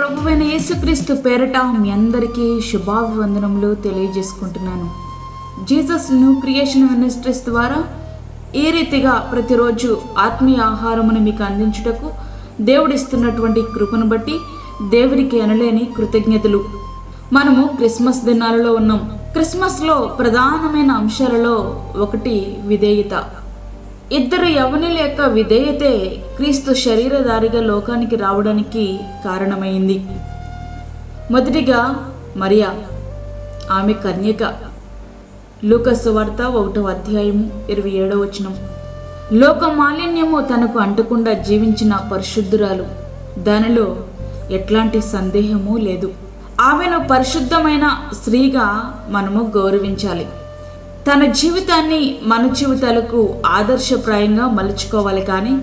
ప్రభువైన యేసుక్రీస్తు పేరట మీ అందరికీ శుభాభివందనములు తెలియజేసుకుంటున్నాను. జీసస్ న్యూ క్రియేషన్ మినిస్ట్రీస్ ద్వారా ఈ రీతిగా ప్రతిరోజు ఆత్మీయ ఆహారమును మీకు అందించుటకు దేవుడిస్తున్నటువంటి కృపను బట్టి దేవునికి అనలేని కృతజ్ఞతలు. మనము క్రిస్మస్ దినాలలో ఉన్నాం. క్రిస్మస్లో ప్రధానమైన అంశాలలో ఒకటి విధేయత. ఇద్దరు యవనుల యొక్క విధేయతే క్రీస్తు శరీరధారిగా లోకానికి రావడానికి కారణమైంది. మొదటిగా మరియా, ఆమె కన్యక. లూకా సువార్త 1వ అధ్యాయము 27వ వచనం. లోక మాలిన్యము తనకు అంటకుండా జీవించిన పరిశుద్ధురాలు. దానిలో ఎట్లాంటి సందేహము లేదు. ఆమెను పరిశుద్ధమైన స్త్రీగా మనము గౌరవించాలి. తన జీవితాన్ని మన జీవితాలకు ఆదర్శప్రాయంగా మలుచుకోవాలి, కానీ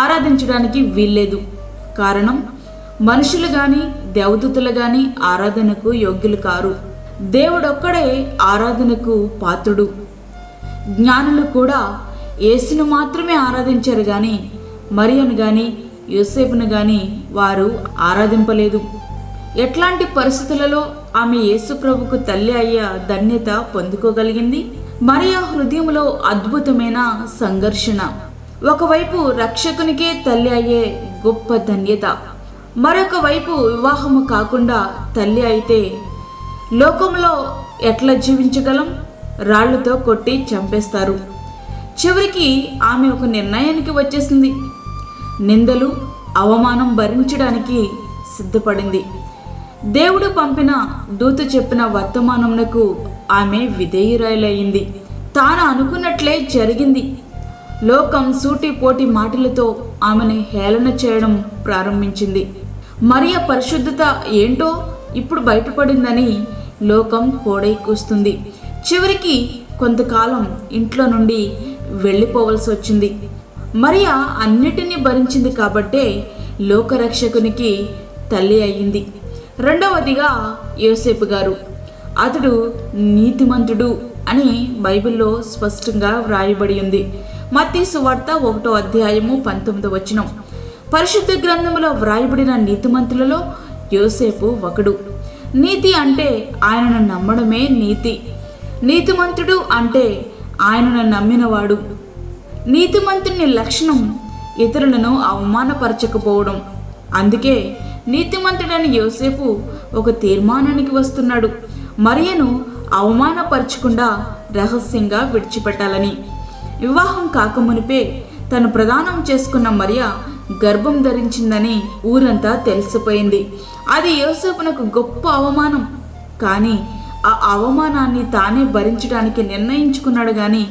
ఆరాధించడానికి వీల్లేదు. కారణం, మనుషులు కానీ దేవదూతలు కానీ ఆరాధనకు యోగ్యులు కారు. దేవుడొక్కడే ఆరాధనకు పాత్రుడు. జ్ఞానులు కూడా యేసును మాత్రమే ఆరాధించారు, కానీ మరియను కానీ యోసేపును కానీ వారు ఆరాధింపలేదు. ఎట్లాంటి పరిస్థితులలో ఆమె యేసు ప్రభుకు తల్లి అయ్యే ధన్యత పొందుకోగలిగింది? మరియా హృదయంలో అద్భుతమైన సంఘర్షణ. ఒకవైపు రక్షకునికే తల్లి అయ్యే గొప్ప ధన్యత, మరొక వైపు వివాహము కాకుండా తల్లి అయితే లోకంలో ఎట్లా జీవించగలం? రాళ్లతో కొట్టి చంపేస్తారు. చివరికి ఆమె ఒక నిర్ణయానికి వచ్చేసింది. నిందలు, అవమానం భరించడానికి సిద్ధపడింది. దేవుడు పంపిన దూత చెప్పిన వర్తమానమునకు ఆమె విధేయురాలయ్యింది. తాను అనుకున్నట్లే జరిగింది. లోకం సూటిపోటి మాటలతో ఆమెను హేళన చేయడం ప్రారంభించింది. మరియ పరిశుద్ధత ఏంటో ఇప్పుడు బయటపడిందని లోకం కోడై కూస్తుంది. చివరికి కొంతకాలం ఇంట్లో నుండి వెళ్ళిపోవలసి వచ్చింది. మరియ అన్నిటినీ భరించింది కాబట్టే లోకరక్షకునికి తల్లి అయ్యింది. రెండవదిగా యోసేపు గారు. అతడు నీతిమంతుడు అని బైబిల్లో స్పష్టంగా వ్రాయబడి ఉంది. మత్తయి సువార్త 1వ అధ్యాయము 19వ వచనం. పరిశుద్ధ గ్రంథంలో వ్రాయబడిన నీతిమంతులలో యోసేపు ఒకడు. నీతి అంటే ఆయనను నమ్మడమే నీతి. నీతిమంతుడు అంటే ఆయనను నమ్మినవాడు. నీతిమంతుని లక్షణం ఇతరులను అవమానపరచకపోవడం. అందుకే నీతిమంతుడని యోసేపు ఒక తీర్మానానికి వస్తున్నాడు. మరియను అవమానపరచకుండా రహస్యంగా విడిచిపెట్టాలని. వివాహం కాకమునిపే తను ప్రదానం చేసుకున్న మరియ గర్భం ధరించిందని ఊరంతా తెలిసిపోయింది. అది యోసేపునకు గొప్ప అవమానం. కానీ ఆ అవమానాన్ని తానే భరించడానికి నిర్ణయించుకున్నాడు, కానీ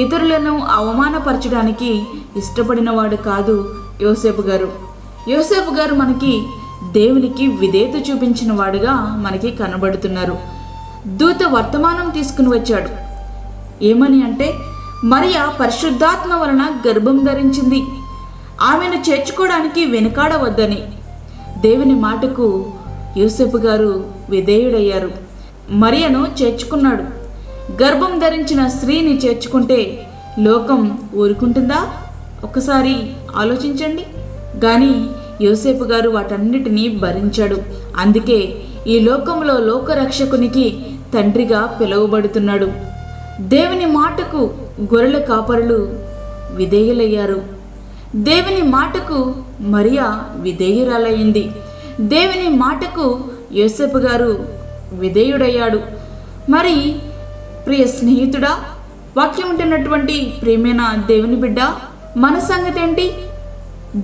ఇతరులను అవమానపరచడానికి ఇష్టపడినవాడు కాదు యోసేపు గారు. యోసేపు గారు మనకి దేవునికి విధేయత చూపించిన వాడుగా మనకి కనబడుతున్నారు. దూత వర్తమానం తీసుకుని వచ్చాడు. ఏమని అంటే, మరియా పరిశుద్ధాత్మ వలన గర్భం ధరించింది, ఆమెను చేర్చుకోవడానికి వెనుకాడవద్దని. దేవుని మాటకు యోసేపు గారు విధేయుడయ్యారు. మరియను చేర్చుకున్నాడు. గర్భం ధరించిన స్త్రీని చేర్చుకుంటే లోకం ఊరుకుంటుందా? ఒక్కసారి ఆలోచించండి. కానీ యోసేపు గారు వాటన్నిటినీ భరించాడు. అందుకే ఈ లోకంలో లోకరక్షకునికి తండ్రిగా పిలువబడుతున్నాడు. దేవుని మాటకు గొర్రెల కాపరులు విధేయులయ్యారు. దేవుని మాటకు మరియా విధేయురాలయ్యింది. దేవుని మాటకు యోసేపు గారు విధేయుడయ్యాడు. మరి ప్రియ స్నేహితుడా, వాక్యం ఉంటున్నటువంటి ప్రియమైన దేవుని బిడ్డ, మన సంగతి ఏంటి?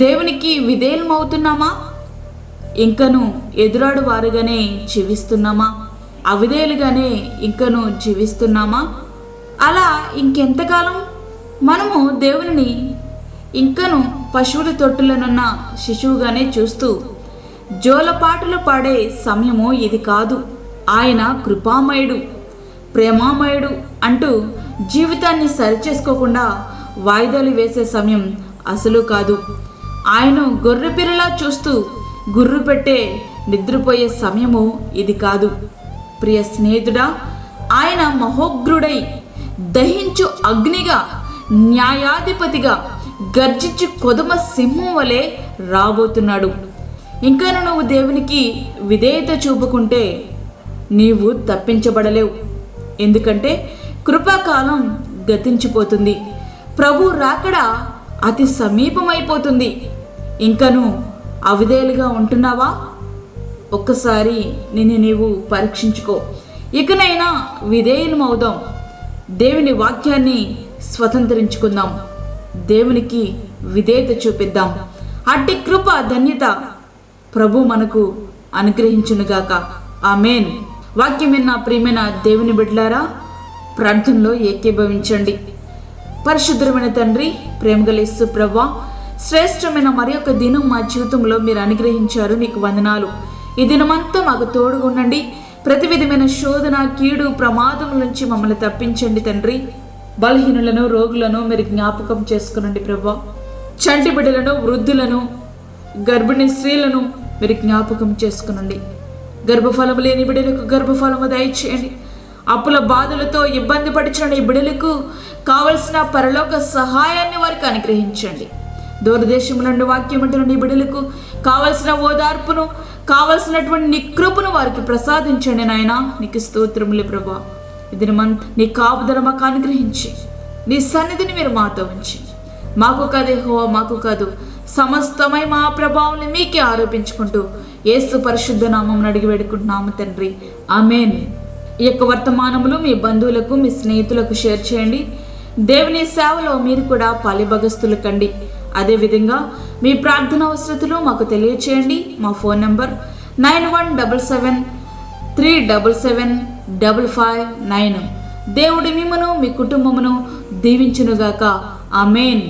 దేవునికి విధేయులమవుతున్నామా? ఇంకను ఎదురాడు వారుగానే జీవిస్తున్నామా? అవిధేయులుగానే ఇంకను జీవిస్తున్నామా? అలా ఇంకెంతకాలం మనము దేవుని ఇంకను పశువుల తొట్టులనున్న శిశువుగానే చూస్తూ జోలపాటలు పాడే సమయము ఇది కాదు. ఆయన కృపామయుడు, ప్రేమామయుడు అంటూ జీవితాన్ని సరిచేసుకోకుండా వాయిదాలు వేసే సమయం అసలు కాదు. ఆయన గొర్రెపిల్లలా చూస్తూ గుర్రు పెట్టే నిద్రపోయే సమయము ఇది కాదు. ప్రియ స్నేహితుడా, ఆయన మహోగ్రుడై దహించు అగ్నిగా, న్యాయాధిపతిగా, గర్జించు కొదమ సింహం వలె రాబోతున్నాడు. ఇంకా నువ్వు దేవునికి విధేయత చూపుకుంటే నీవు తప్పించబడలేవు. ఎందుకంటే కృపాకాలం గతించిపోతుంది, ప్రభు రాకడ అతి సమీపమైపోతుంది. ఇంకను అవిధేయులుగా ఉంటున్నావా? ఒక్కసారి నిన్ను నీవు పరీక్షించుకో. ఇకనైనా విధేయులమవుదాం, దేవుని వాక్యాన్ని స్వతంత్రించుకుందాం, దేవునికి విధేయత చూపిద్దాం. అట్టి కృప ధన్యత ప్రభు మనకు అనుగ్రహించునుగాక. ఆమేన్. వాక్యం విన్న ప్రియమైన దేవుని బిడ్డలారా, ప్రార్థనలో ఏకీభవించండి. పరిశుద్ధమైన తండ్రి, ప్రేమగల యేసు ప్రభువా, శ్రేష్టమైన మరి ఒక దినం మా జీవితంలో మీరు అనుగ్రహించారు, నీకు వందనాలు. ఈ దినమంతా మాకు తోడుగా ఉండండి. ప్రతి విధమైన శోధన, కీడు, ప్రమాదం నుంచి మమ్మల్ని తప్పించండి తండ్రి. బలహీనులను, రోగులను మీరు జ్ఞాపకం చేసుకునండి ప్రభువా. చంటి బిడ్డలను, వృద్ధులను, గర్భిణీ స్త్రీలను మీరు జ్ఞాపకం చేసుకునండి. గర్భఫలము లేని బిడ్డలకు గర్భఫలము దయచేయండి. అప్పుల బాధలతో ఇబ్బంది పడిచిన ఈ బిడ్డలకు కావలసిన పరలోక సహాయాన్ని వారికి అనుగ్రహించండి. దూరదేశం నుండి వాక్యం వింటున్న నీ బిడ్డలకు కావలసిన ఓదార్పును, కావలసినటువంటి నీ కృపను వారికి ప్రసాదించండి నాయనా. నీకు స్తోత్రములు ప్రభువా. ఇది నీ కాపుదల మాకు అనుగ్రహించి నీ సన్నిధిని మీరు మాతో ఉంచి, మాకు కాదు యెహోవా, మాకు కాదు, సమస్తమై మా ప్రభావం మీకే ఆరోపించుకుంటూ యేసు పరిశుద్ధ నామం అడిగి వేడుకుంటున్నాము తండ్రి. ఆమేన్. ఈ యొక్క వర్తమానములు మీ బంధువులకు, మీ స్నేహితులకు షేర్ చేయండి. దేవుని సేవలో మీరు కూడా పాలిభాగస్తులు కండి. అదేవిధంగా మీ ప్రార్థన అవసరతలు మాకు తెలియచేయండి. మా ఫోన్ నంబర్ 9177377559. దేవుడి మిమ్మను, మీ కుటుంబమును దీవించునుగాక. ఆమేన్.